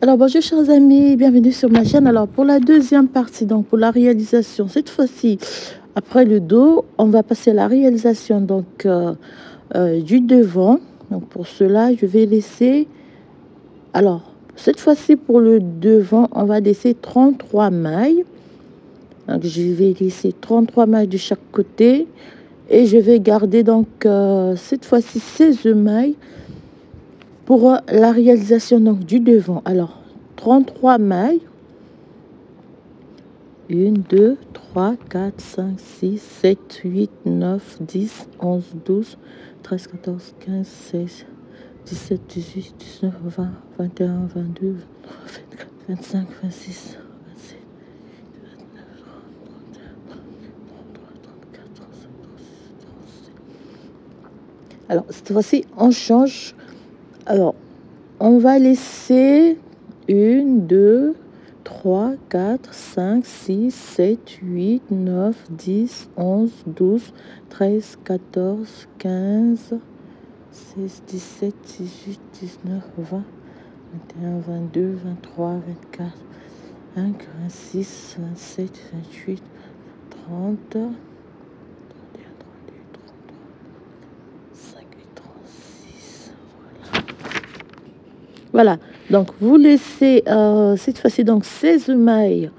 Alors bonjour chers amis, bienvenue sur ma chaîne. Alors pour la deuxième partie, donc pour la réalisation, cette fois-ci, après le dos, on va passer à la réalisation du devant. Donc pour cela, je vais laisser, alors cette fois-ci pour le devant, on va laisser 33 mailles. Donc je vais laisser 33 mailles de chaque côté et je vais garder donc cette fois-ci 16 mailles pour la réalisation donc du devant. Alors 33 mailles, 1 2 3 4 5 6 7 8 9 10 11 12 13 14 15 16 17 18 19 20 21 22 23 24 25 26 27 29 30 31 33 34 35 36 37. Alors cette fois-ci on change. Alors on va laisser 1 2 3 4 5 6 7 8 9 10 11 12 13 14 15 16 17 18 19 20 21 22 23 24 25 26 27 28 30 31 32 33 38 36. Voilà, donc vous laissez cette fois-ci donc 16 mailles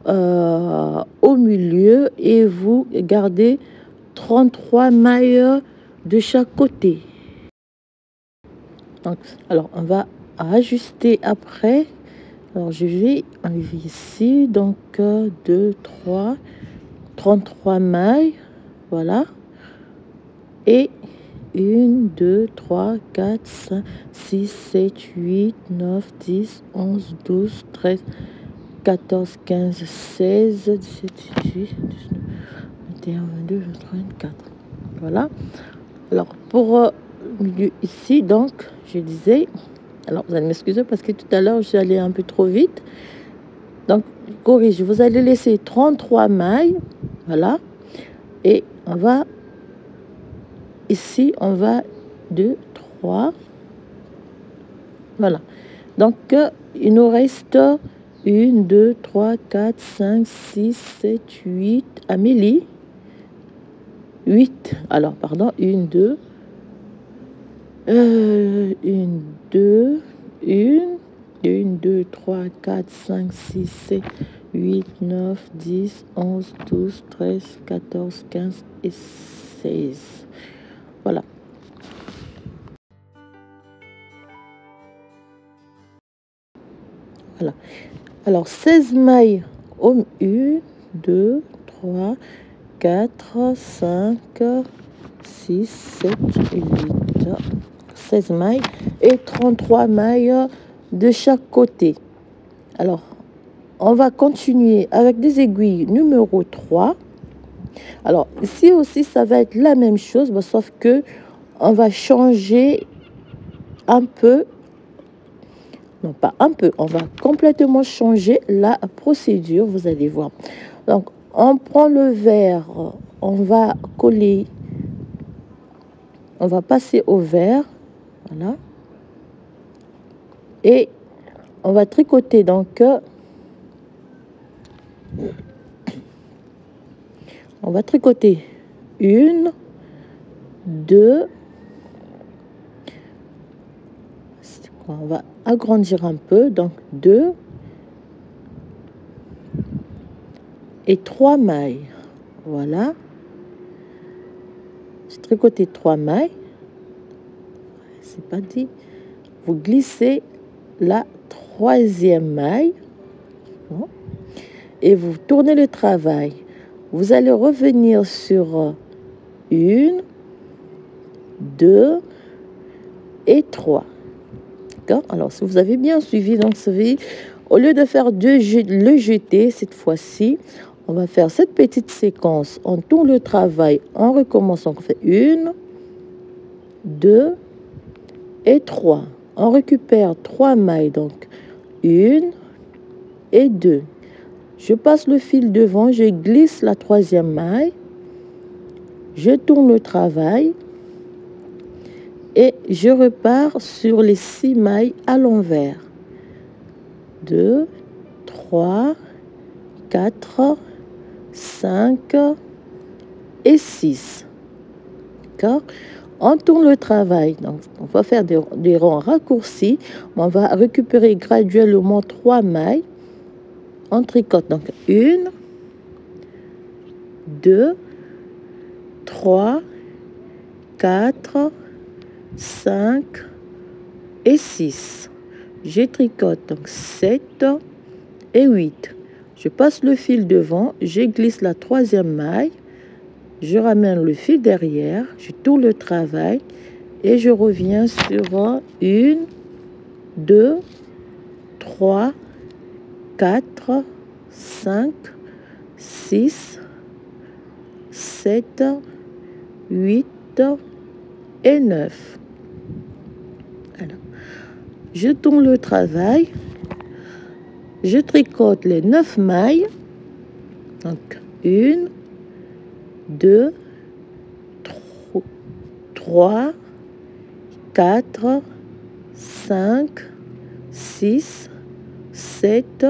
au milieu et vous gardez 33 mailles de chaque côté. Donc, alors on va ajuster après. Alors je vais enlever ici donc 2 3 33 mailles, voilà, et 1 2 3 4 5 6 7 8 9 10 11 12 13 14 15 16 17 18 19 21 22 23 24. Voilà. Alors pour le milieu ici, donc je disais, alors vous allez m'excuser parce que tout à l'heure je suis allée un peu trop vite, donc je corrige, vous allez laisser 33 mailles, voilà, et on va ici, on va 2 3, voilà, donc il nous reste 1 2 3 4 5 6 7 8, Amélie, 8, alors pardon, 1 2 1 2 1 2 3 4 5 6 7 8 9 10 11 12 13 14 15 et 16. Voilà. Voilà. Alors 16 mailles au 1 2 3 4 5 6 7 8, 16 mailles et 33 mailles de chaque côté. Alors on va continuer avec des aiguilles numéro 3. Alors ici aussi ça va être la même chose, sauf que on va changer un peu, non pas un peu, on va complètement changer la procédure, vous allez voir. Donc on prend le vert, on va coller, on va passer au vert, voilà, et on va tricoter. Donc on va tricoter 1 2, on va agrandir un peu, donc 2 et 3 mailles, voilà, j'ai tricoté 3 mailles, c'est pas dit, vous glissez la troisième maille et vous tournez le travail, vous allez revenir sur 1 2 et 3. D'accord? Alors si vous avez bien suivi, donc au lieu de faire le jeté cette fois-ci, on va faire cette petite séquence, on tourne le travail, on recommence, on fait 1 2 et 3, on récupère 3 mailles, donc 1 et 2, je passe le fil devant, je glisse la troisième maille, je tourne le travail et je repars sur les 6 mailles à l'envers. 2, 3, 4, 5 et 6. D'accord? On tourne le travail. Donc, on va faire des rangs raccourcis. On va récupérer graduellement 3 mailles. On tricote donc 1, 2, 3, 4, 5 et 6. Je tricote donc 7 et 8. Je passe le fil devant, je glisse la troisième maille, je ramène le fil derrière, je tourne le travail et je reviens sur 1, 2, 3, 4, 5, 6, 7, 8 et 9. Alors, je tourne le travail, je tricote les 9 mailles, donc 1, 2, 3, 4, 5, 6, 7,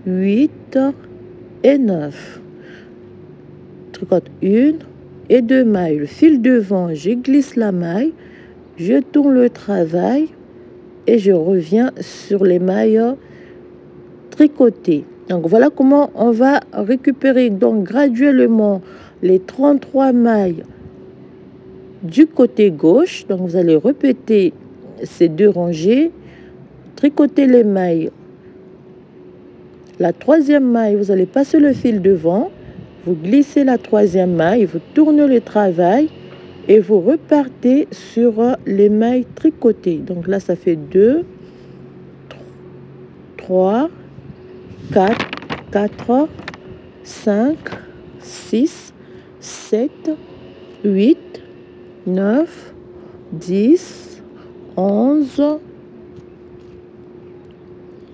8 et 9. Tricote 1 et 2 mailles. Le fil devant, je glisse la maille, je tourne le travail et je reviens sur les mailles tricotées. Donc voilà comment on va récupérer donc graduellement les 33 mailles du côté gauche. Donc vous allez répéter ces 2 rangées, tricoter les mailles. La troisième maille, vous allez passer le fil devant, vous glissez la troisième maille, vous tournez le travail et vous repartez sur les mailles tricotées. Donc là, ça fait 2, 3, 4, 5, 6, 7, 8, 9, 10, 11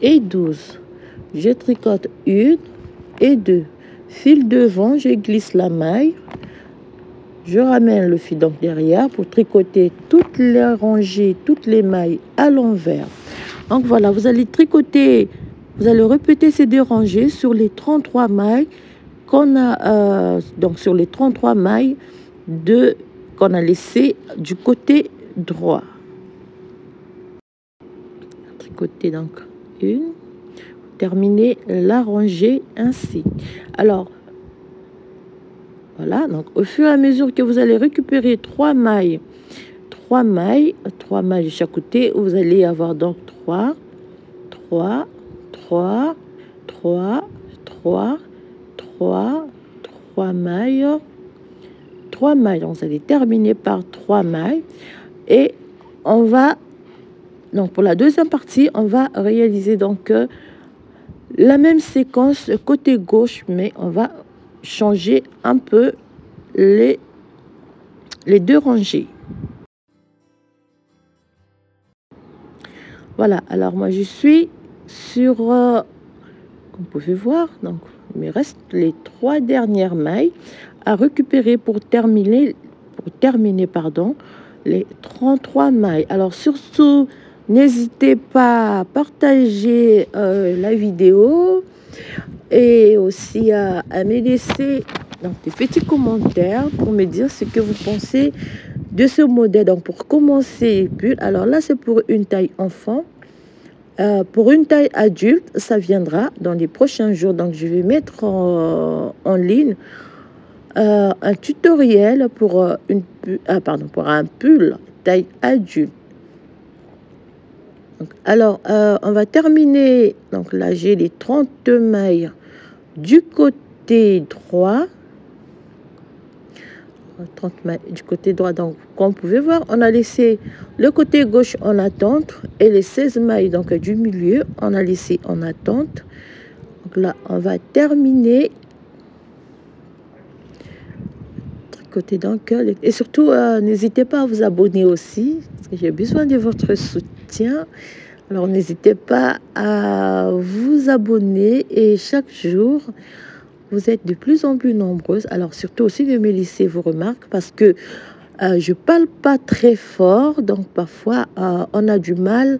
et 12. Je tricote 1 et 2. Fil devant, je glisse la maille. Je ramène le fil donc derrière pour tricoter toutes les rangées, toutes les mailles à l'envers. Donc voilà, vous allez tricoter, vous allez répéter ces 2 rangées sur les 33 mailles qu'on a, donc sur les 33 mailles qu'on a laissé du côté droit. Tricoter donc une, terminer la rangée ainsi. Alors, voilà, donc au fur et à mesure que vous allez récupérer 3 mailles de chaque côté, vous allez avoir donc 3 mailles. 3 mailles, vous allez terminer par 3 mailles. Et on va, donc pour la deuxième partie, on va réaliser donc la même séquence côté gauche, mais on va changer un peu les 2 rangées. Voilà, alors moi je suis sur, comme vous pouvez voir, donc il me reste les 3 dernières mailles à récupérer pour terminer les 33 mailles. Alors surtout, n'hésitez pas à partager la vidéo et aussi à me laisser donc, des petits commentaires pour me dire ce que vous pensez de ce modèle. Donc pour commencer, alors là c'est pour une taille enfant. Pour une taille adulte, ça viendra dans les prochains jours. Donc je vais mettre en ligne un tutoriel pour pour un pull taille adulte. Donc, alors on va terminer, donc là j'ai les 30 mailles du côté droit, 30 mailles du côté droit. Donc comme vous pouvez voir, on a laissé le côté gauche en attente et les 16 mailles donc du milieu on a laissé en attente. Donc là on va terminer tricoter donc et surtout n'hésitez pas à vous abonner aussi parce que j'ai besoin de votre soutien. Alors n'hésitez pas à vous abonner et chaque jour vous êtes de plus en plus nombreuses. Alors surtout aussi de me laisser vos remarques parce que Je parle pas très fort, donc parfois on a du mal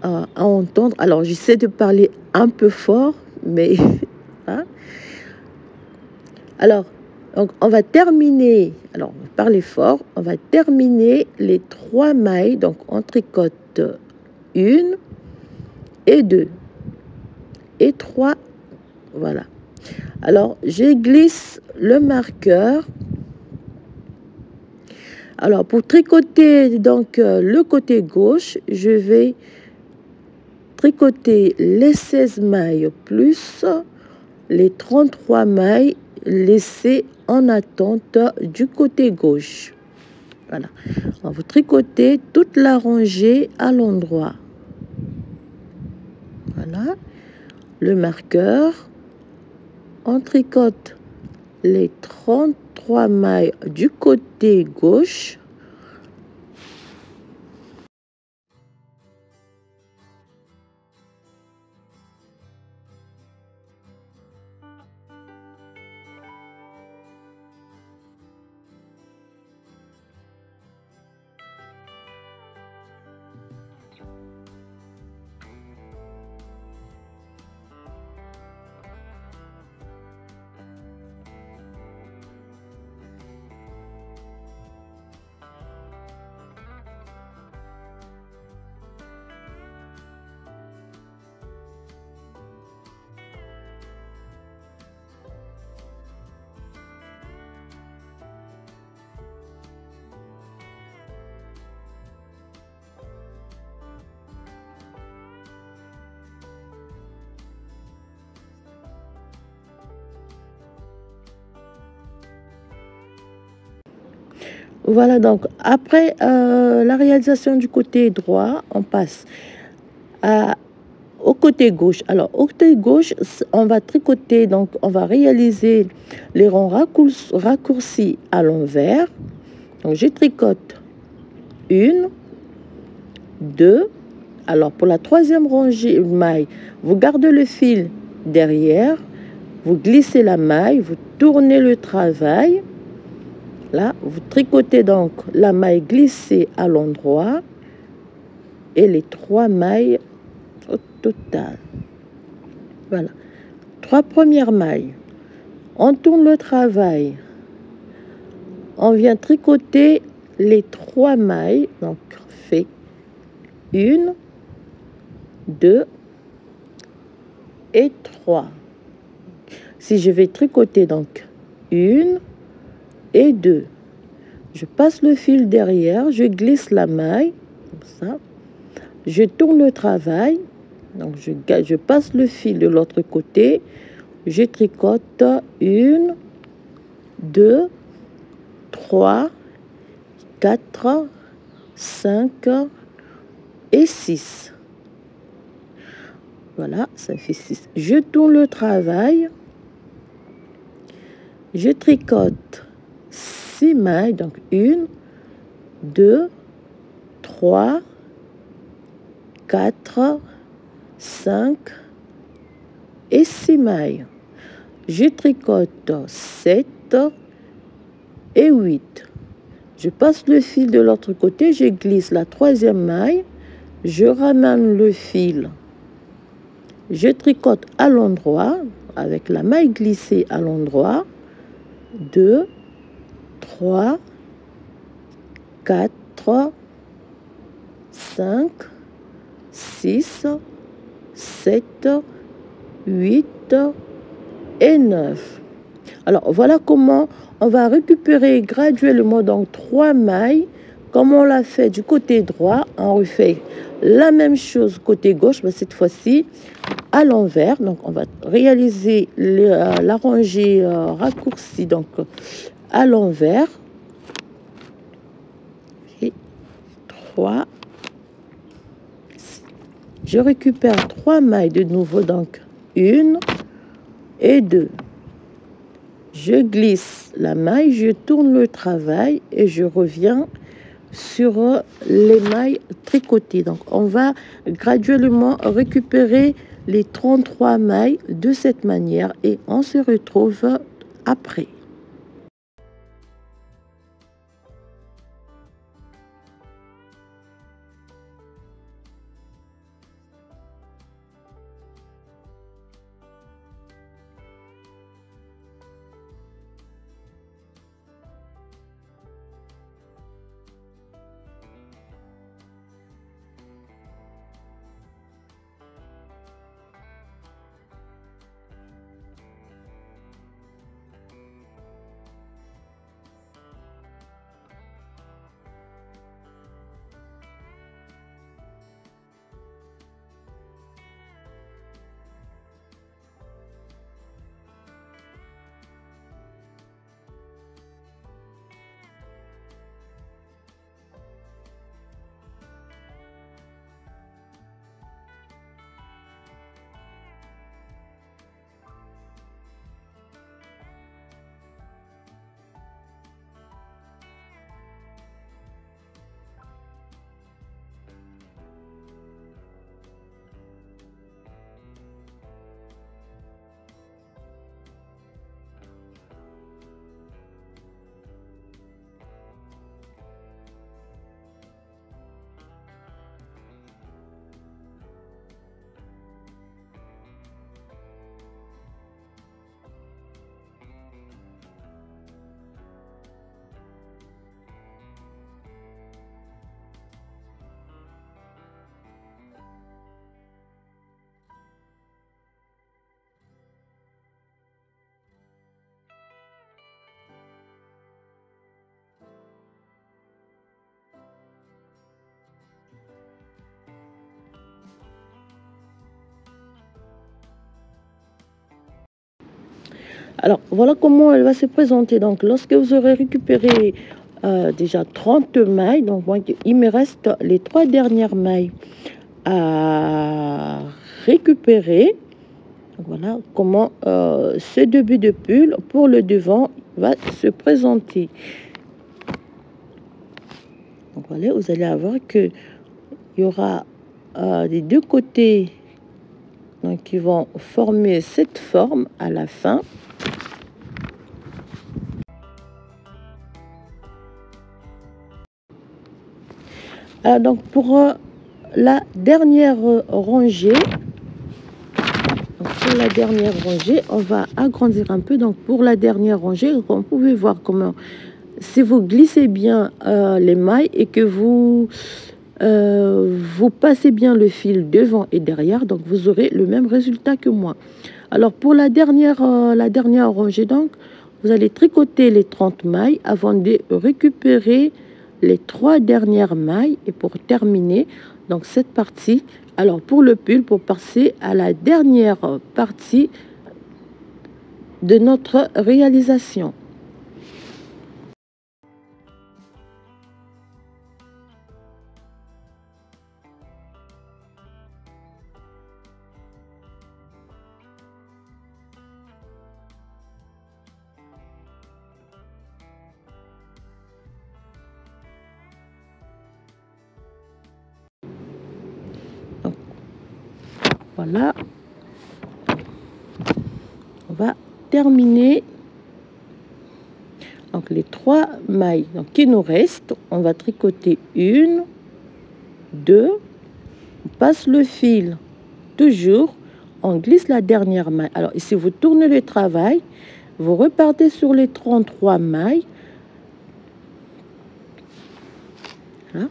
à entendre. Alors j'essaie de parler un peu fort, mais hein. Alors, donc on va terminer, alors par l'effort, on va terminer les 3 mailles, donc on tricote 1 et 2 et 3, voilà. Alors, je glisse le marqueur. Alors, pour tricoter donc le côté gauche, je vais tricoter les 16 mailles plus les 33 mailles laissées en attente du côté gauche. Voilà. On va tricoter toute la rangée à l'endroit. Voilà. Le marqueur. On tricote les 33 mailles du côté gauche. Voilà, donc après la réalisation du côté droit, on passe au côté gauche. Alors, au côté gauche, on va tricoter, donc on va réaliser les rangs raccourcis à l'envers. Donc, je tricote 1, 2. Alors, pour la 3e rangée maille, vous gardez le fil derrière, vous glissez la maille, vous tournez le travail. Là, vous tricotez donc la maille glissée à l'endroit et les 3 mailles au total. Voilà. 3 premières mailles. On tourne le travail. On vient tricoter les 3 mailles. Donc, on fait 1, 2 et 3. Si je vais tricoter donc 1 et 2, je passe le fil derrière, je glisse la maille, comme ça. Je tourne le travail, donc je passe le fil de l'autre côté, je tricote 1, 2, 3, 4, 5 et 6. Voilà, ça fait 6. Je tourne le travail, je tricote 6 mailles, donc 1, 2, 3, 4, 5 et 6 mailles. Je tricote 7 et 8. Je passe le fil de l'autre côté, je glisse la 3e maille, je ramène le fil, je tricote à l'endroit, avec la maille glissée à l'endroit, 2, 3, 4, 5, 6, 7, 8 et 9. Alors, voilà comment on va récupérer graduellement donc 3 mailles. Comme on l'a fait du côté droit, on refait la même chose côté gauche, mais cette fois-ci à l'envers. Donc, on va réaliser la rangée raccourcie donc à l'envers. Et 3. Je récupère 3 mailles de nouveau, donc 1 et 2. Je glisse la maille, je tourne le travail et je reviens sur les mailles tricotées. Donc, on va graduellement récupérer les 33 mailles de cette manière et on se retrouve après. Alors, voilà comment elle va se présenter. Donc, lorsque vous aurez récupéré déjà 30 mailles, donc moi, il me reste les 3 dernières mailles à récupérer. Voilà comment ce début de pull pour le devant va se présenter. Donc voilà, vous allez avoir que il y aura des deux côtés donc, qui vont former cette forme à la fin. Donc pour la dernière rangée, on va agrandir un peu. Donc pour la dernière rangée, vous pouvez voir comment, si vous glissez bien les mailles et que vous passez bien le fil devant et derrière, donc vous aurez le même résultat que moi. Alors pour la dernière rangée, donc vous allez tricoter les 30 mailles avant de récupérer les 3 dernières mailles. Et pour terminer donc cette partie, alors pour le pull, pour passer à la dernière partie de notre réalisation. Donc, voilà, on va terminer donc les 3 mailles donc qui nous restent. On va tricoter 1, 2, on passe le fil toujours, on glisse la dernière maille. Alors ici vous tournez le travail, vous repartez sur les 33 mailles. Voilà.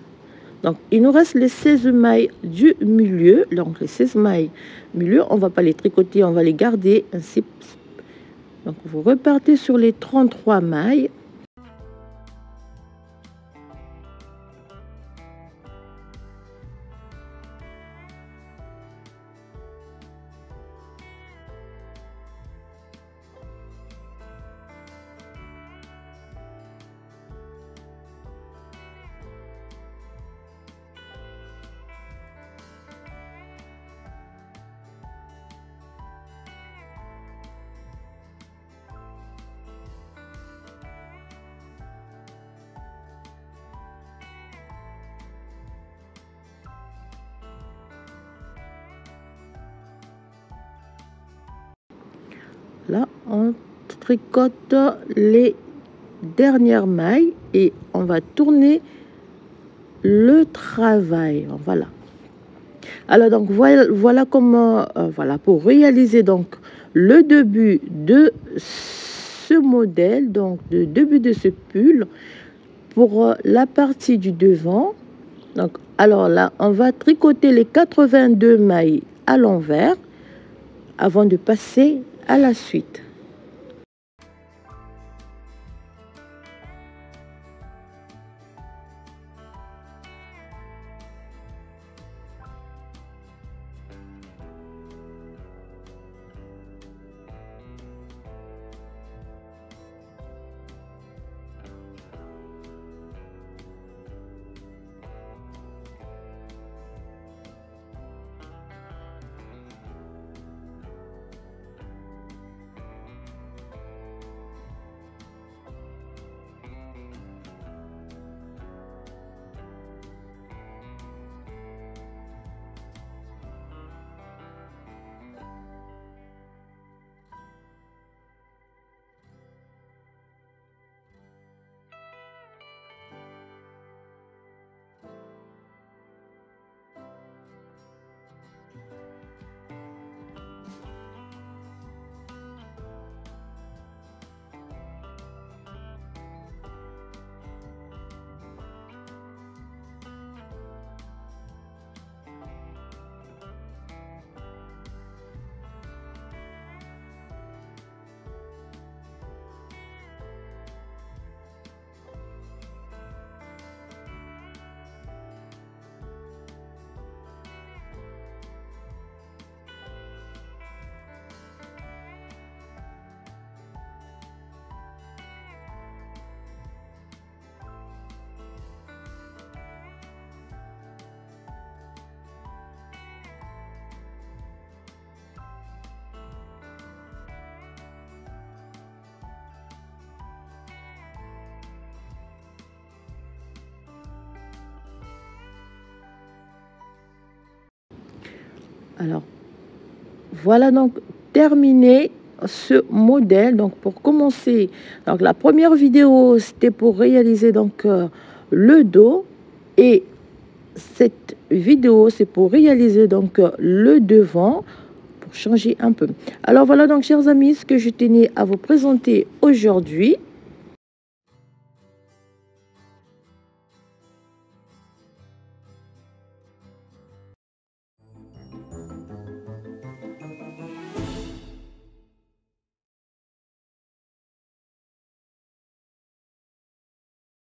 Donc il nous reste les 16 mailles du milieu. Donc les 16 mailles milieu, on va pas les tricoter, on va les garder ainsi. Donc vous repartez sur les 33 mailles. Là, on tricote les dernières mailles et on va tourner le travail. Voilà. Alors donc voilà comment voilà pour réaliser donc le début de ce modèle, donc le début de ce pull pour la partie du devant. Donc alors là, on va tricoter les 82 mailles à l'envers avant de passer à la suite. Alors, voilà donc terminé ce modèle. Donc, pour commencer, donc la première vidéo, c'était pour réaliser donc le dos, et cette vidéo, c'est pour réaliser donc le devant, pour changer un peu. Alors voilà donc, chers amis, ce que je tenais à vous présenter aujourd'hui.